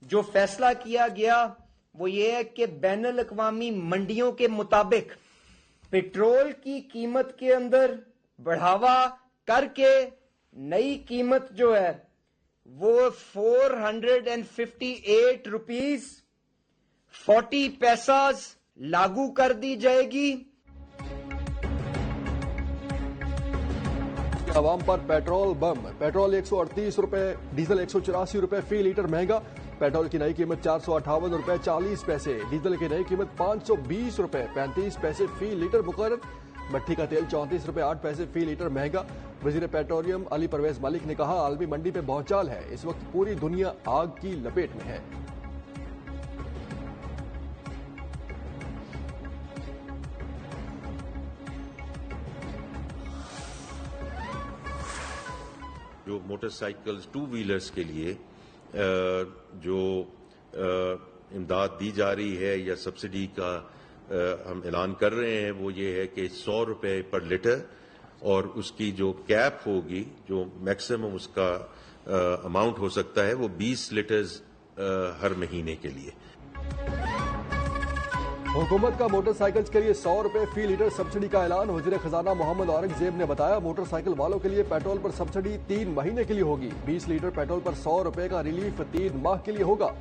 जो फैसला किया गया वो ये है कि बैनुल अक़वामी मंडियों के मुताबिक पेट्रोल की कीमत के अंदर बढ़ावा करके नई कीमत जो है वो 458 रुपीज 40 पैसा लागू कर दी जाएगी। आवाम पर पेट्रोल बम। पेट्रोल 138 रुपए, डीजल 184 रुपए फी लीटर महंगा। पेट्रोल की नई कीमत 458 रुपए 40 पैसे, डीजल की नई कीमत 520 रुपए 35 पैसे फी लीटर मुकर्रर। भट्टी का तेल 34 रुपए 8 पैसे फी लीटर महंगा। वजीर पेट्रोलियम अली परवेज मलिक ने कहा, आलमी मंडी पे भौचाल है, इस वक्त पूरी दुनिया आग की लपेट में है। जो मोटरसाइकिल्स टू व्हीलर्स के लिए जो इमदाद दी जा रही है या सब्सिडी का हम ऐलान कर रहे हैं वो ये है कि 100 रुपए पर लीटर और उसकी जो कैप होगी, जो मैक्सिमम उसका अमाउंट हो सकता है वो 20 लीटर्स हर महीने के लिए। हुकूमत का मोटरसाइकिल के लिए 100 रुपए फी लीटर सब्सिडी का ऐलान। वजीर खजाना मोहम्मद औरंगजेब ने बताया, मोटरसाइकिल वालों के लिए पेट्रोल पर सब्सिडी 3 महीने के लिए होगी। 20 लीटर पेट्रोल पर 100 रुपए का रिलीफ 3 माह के लिए होगा।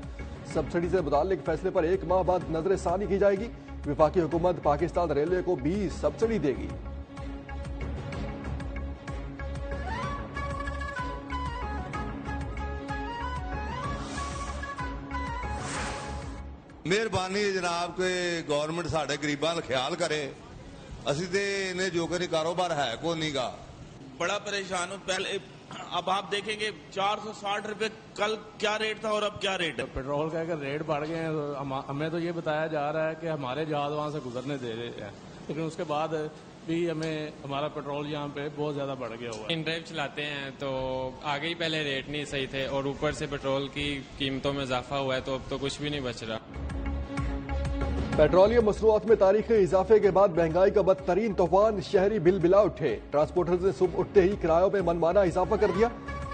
सब्सिडी से मुताल्लिक फैसले पर 1 माह बाद नजरसानी की जाएगी। विफाकी हुकूमत पाकिस्तान रेलवे को 20 सब्सिडी देगी। मेहरबानी जनाब के गवर्नमेंट साढ़े गरीबों का ख्याल करे। असी तो इन्हें जो करी कारोबार है को नहीं गा। बड़ा परेशान हूँ। पहले अब आप देखेंगे 460 रुपए कल क्या रेट था और अब क्या रेट है। पेट्रोल का अगर रेट बढ़ गए हैं तो हमें तो ये बताया जा रहा है कि हमारे जहाज वहां से गुजरने दे रहे हैं, लेकिन उसके बाद भी हमें हमारा पेट्रोल यहाँ पे बहुत ज्यादा बढ़ गया हुआ है। इन ड्राइव चलाते हैं तो आगे ही पहले रेट नहीं सही थे और ऊपर से पेट्रोल की कीमतों में इजाफा हुआ है, तो अब तो कुछ भी नहीं बच रहा। पेट्रोलियम मसनूआत में तारीखी इजाफे के बाद महंगाई का बदतरीन तूफान, शहरी बिल बिला उठे। ट्रांसपोर्टर्स ने सुबह उठते ही किरायों में मनमाना इजाफा कर दिया।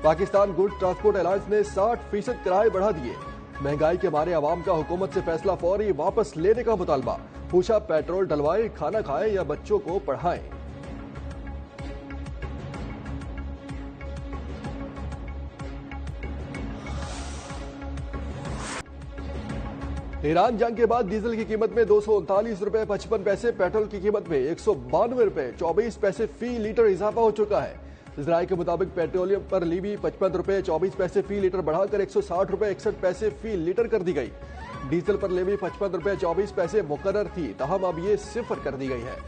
पाकिस्तान गुड ट्रांसपोर्ट अलायंस ने 60% किराए बढ़ा दिए। महंगाई के मारे आवाम का हुकूमत से फैसला फौरी वापस लेने का मुतालबा। पूछा, पेट्रोल डलवाएं, खाना खाएं या बच्चों को पढ़ाएं। ईरान जंग के बाद डीजल की कीमत में 239 रुपए 55 पैसे, पेट्रोल की कीमत में 192 रुपए 24 पैसे फी लीटर इजाफा हो चुका है। इजराइल के मुताबिक पेट्रोलियम पर लीवी 55 रुपए 24 पैसे फी लीटर बढ़ाकर 160 रुपए 61 पैसे फी लीटर कर दी गई। डीजल पर लीवी 55 रुपए 24 पैसे मुकर्रर थी, तहम अब ये 0 कर दी गई है।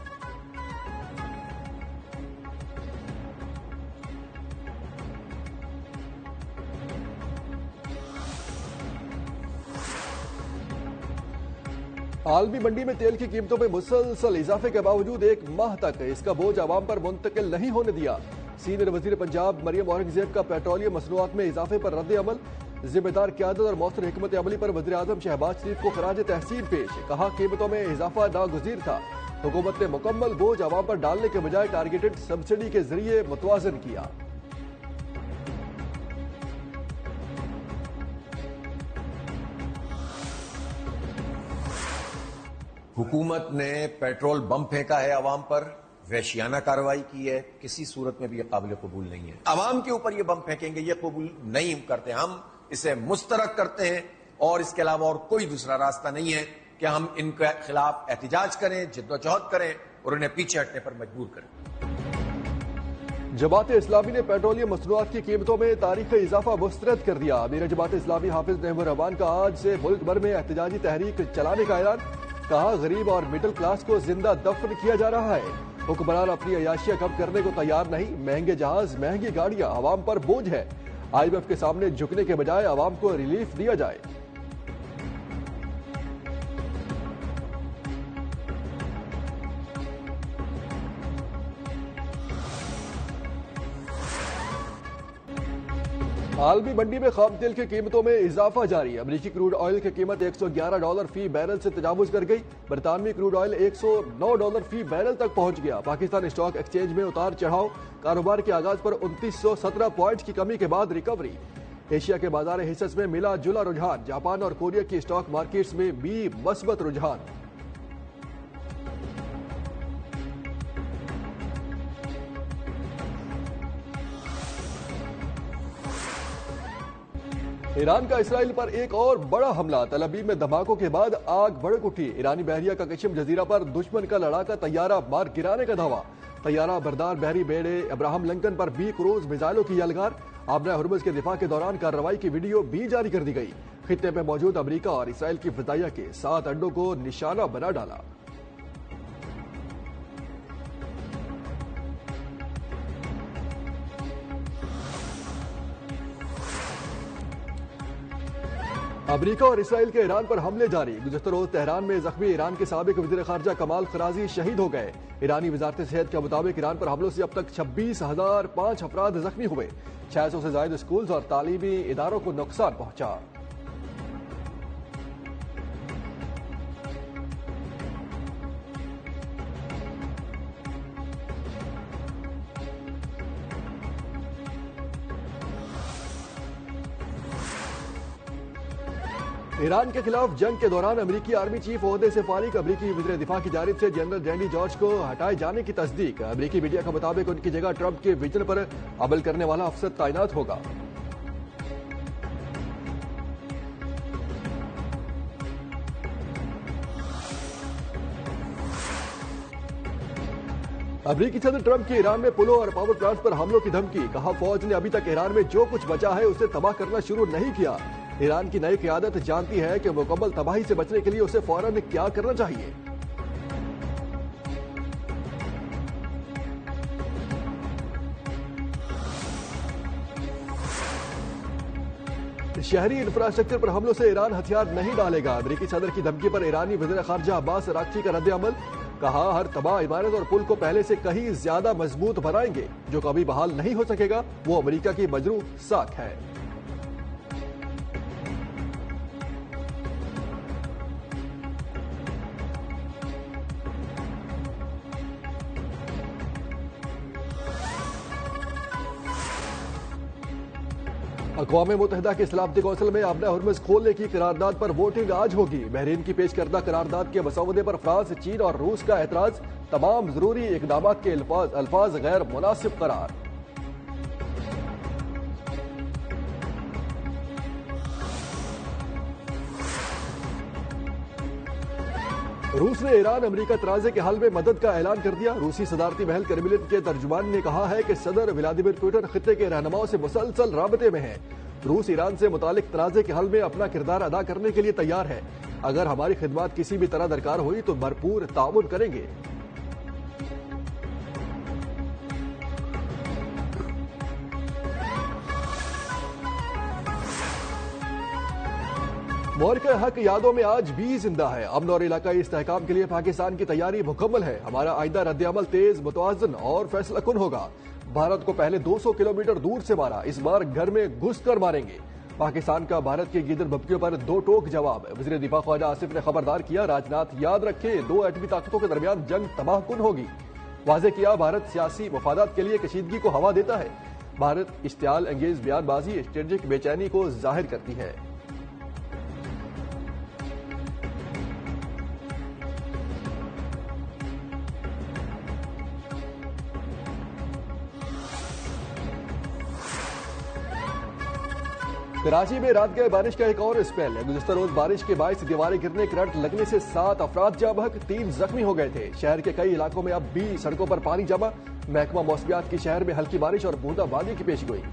आलमी मंडी में तेल की कीमतों में मुसलसल इजाफे के बावजूद 1 माह तक इसका बोझ आवाम पर मुंतकिल नहीं होने दिया। सीनियर वजीर पंजाब मरियम औरंगजेब का पेट्रोलियम मसनूआत में इजाफे पर रद्द अमल। जिम्मेदार क़यादत और मौसर हिकमत अमली पर वज़ीर आज़म शहबाज शरीफ को खराज तहसीन पेश। कहा, कीमतों में इजाफा नागुज़ीर था। हुकूमत ने मुकम्मल बोझ आवाम पर डालने के बजाय टारगेटेड सब्सिडी के जरिए मुतवाज़न किया। हुकूमत ने पेट्रोल बम फेंका है आवाम पर, वहशियाना कार्रवाई की है, किसी सूरत में भी यह काबिल कबूल नहीं है। आवाम के ऊपर ये बम फेंकेंगे ये कबूल नहीं करते, हम इसे मुस्तरद करते हैं और इसके अलावा और कोई दूसरा रास्ता नहीं है कि हम इनके खिलाफ एहतिजाज करें, जिद्दोजहद करें और उन्हें पीछे हटने पर मजबूर करें। जमात इस्लामी ने पेट्रोलियम मसनूआत की कीमतों में तारीखी इजाफा मुस्तरद कर दिया। अमीर जमात इस्लामी हाफिज रहमान रहमान का आज से मुल्क भर में एहतिजाजी तहरीक चलाने का ऐलान। कहा, गरीब और मिडिल क्लास को जिंदा दफन किया जा रहा है। हुक्मरान अपनी अयाशियां कम करने को तैयार नहीं। महंगे जहाज, महंगी गाड़ियां आवाम पर बोझ है। IMF के सामने झुकने के बजाय आवाम को रिलीफ दिया जाए। आलमी मंडी में खाम तेल की कीमतों में इजाफा जारी। अमरीकी क्रूड ऑयल की कीमत $111 फी बैरल से तजावुज कर गई। बरतानवी क्रूड ऑयल $109 फी बैरल तक पहुंच गया। पाकिस्तान स्टॉक एक्सचेंज में उतार चढ़ाव। कारोबार के आगाज पर 2917 पॉइंट की कमी के बाद रिकवरी। एशिया के बाजार हिस्से में मिला जुला रुझान, जापान और कोरिया की स्टॉक मार्केट्स में भी मस्बत रुझान। ईरान का इसराइल पर एक और बड़ा हमला, तल अवीव में धमाकों के बाद आग भड़क उठी। ईरानी बहरिया का कशिम जजीरा पर दुश्मन का लड़ाका तैयारा मार गिराने का दावा। तैयारा बरदार बहरी बेड़े अब्राहम लिंकन पर भी क्रूज मिसाइलों की यलगार। आबना हुर्मुज़ के दिफा के दौरान कार्रवाई की वीडियो भी जारी कर दी गई। खित्ते में मौजूद अमेरिका और इसराइल की फिजाइया के 7 अड्डों को निशाना बना डाला। अमेरिका और इसराइल के ईरान पर हमले जारी। गुज़श्ता रोज तेहरान में जख्मी ईरान के साबिक वज़ीर ख़ारजा कमाल खराजी शहीद हो गए। ईरानी वज़ारत सेहत के मुताबिक ईरान पर हमलों से अब तक 26,005 अफराद जख्मी हुए। 600 से ज्यादा स्कूल और तालीमी इदारों को नुकसान पहुंचा। ईरान के खिलाफ जंग के दौरान अमेरिकी आर्मी चीफ ओहदे से फारिग। अमेरिकी वज़ीर दिफा की जानिब से जनरल रैंडी जॉर्ज को हटाए जाने की तस्दीक। अमेरिकी मीडिया के मुताबिक उनकी जगह ट्रंप के विजन पर अमल करने वाला अफसर तैनात होगा। अमेरिकी सदर ट्रंप की ईरान में पुलों और पावर प्लांट्स पर हमलों की धमकी। कहा, फौज ने अभी तक ईरान में जो कुछ बचा है उसे तबाह करना शुरू नहीं किया। ईरान की नई क़यादत जानती है कि मुकम्मल तबाही से बचने के लिए उसे फौरन क्या करना चाहिए। शहरी इंफ्रास्ट्रक्चर पर हमलों से ईरान हथियार नहीं डालेगा। अमेरिकी सदर की धमकी पर ईरानी वज़ीर ख़ारजा अब्बास अराक्ची का रद्द अमल। कहा, हर तबाह इमारत और पुल को पहले से कहीं ज्यादा मजबूत बनाएंगे। जो कभी बहाल नहीं हो सकेगा वो अमेरिका की मजरू साख है। अक़वाम मुत्तहिदा की सलामती कौंसिल में आबना हुर्मुज़ खोलने की करारदाद पर वोटिंग आज होगी। बहरीन की पेश करदा करारदाद के मसौदे पर फ्रांस, चीन और रूस का एतराज। तमाम जरूरी इकदाम के अल्फाज गैर मुनासिब करार। रूस ने ईरान अमेरिका तनाज़े के हल में मदद का ऐलान कर दिया। रूसी सदारती महल क्रेमलिन के तर्जुमान ने कहा है कि सदर व्लादिमीर पुतिन खित्ते के रहनुमाओं से मुसलसल राबते में है। रूस ईरान से मुतालिक तनाज़े के हल में अपना किरदार अदा करने के लिए तैयार है। अगर हमारी खिदमत किसी भी तरह दरकार हुई तो भरपूर ताउन करेंगे। मोरके हक यादों में आज भी जिंदा है। अमन और इलाकाई इस्तेहकाम के लिए पाकिस्तान की तैयारी मुकम्मल है। हमारा आइंदा रद्द-ए-अमल तेज, मुतवाज़न और फैसलाकुन होगा। भारत को पहले 200 किलोमीटर दूर से मारा, इस बार घर में घुसकर मारेंगे। पाकिस्तान का भारत की गिदर भपकियों पर दो टोक जवाब। वज़ीर दिफा ख्वाजा आसिफ ने खबरदार किया, राजनाथ याद रखे 2 एटमी ताकतों के दरमियान जंग तबाहकुन होगी। वाज़े किया, भारत सियासी मफादात के लिए कशीदगी को हवा देता है। भारत इश्तियाल अंगेज बयानबाजी स्ट्रेटेजिक बेचैनी को जाहिर करती है। कराची में रात गए बारिश का एक और स्पेल। गुज़श्ता रोज बारिश के बायस दीवारें गिरने, करंट लगने से 7 अफराद जाँ बहक, 3 जख्मी हो गए थे। शहर के कई इलाकों में अब भी सड़कों पर पानी जमा। महकमा मौसमियात की शहर में हल्की बारिश और बूंदाबांदी की पेशगोई।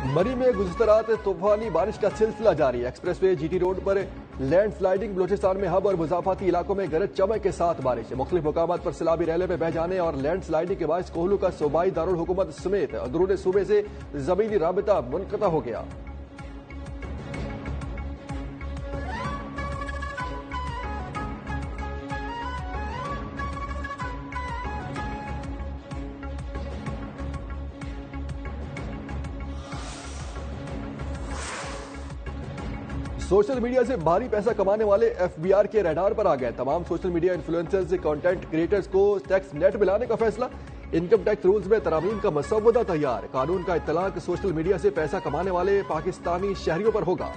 मरी में गुज़श्ता रात तूफानी बारिश का सिलसिला जारी। एक्सप्रेसवे जीटी रोड पर लैंडस्लाइडिंग, बलूचिस्तान में हब और मुजाफाती इलाकों में गरज चमक के साथ बारिश। मुख्तलिफ मकामात पर सैलाबी रैले में बह जाने और लैंडस्लाइडिंग के बायस कोहलू का सूबाई दारुल हुकूमत समेत अंदरूनी सूबे से जमीनी राबिता मुनक़ता हो गया। सोशल मीडिया से भारी पैसा कमाने वाले एफबीआर के रडार पर आ गए। तमाम social media influencers, content creators को टैक्स नेट में लाने का फैसला। इनकम टैक्स रूल्स में तरामीम का मसौदा तैयार। कानून का इत्तलाक सोशल मीडिया से पैसा कमाने वाले पाकिस्तानी शहरियों पर होगा।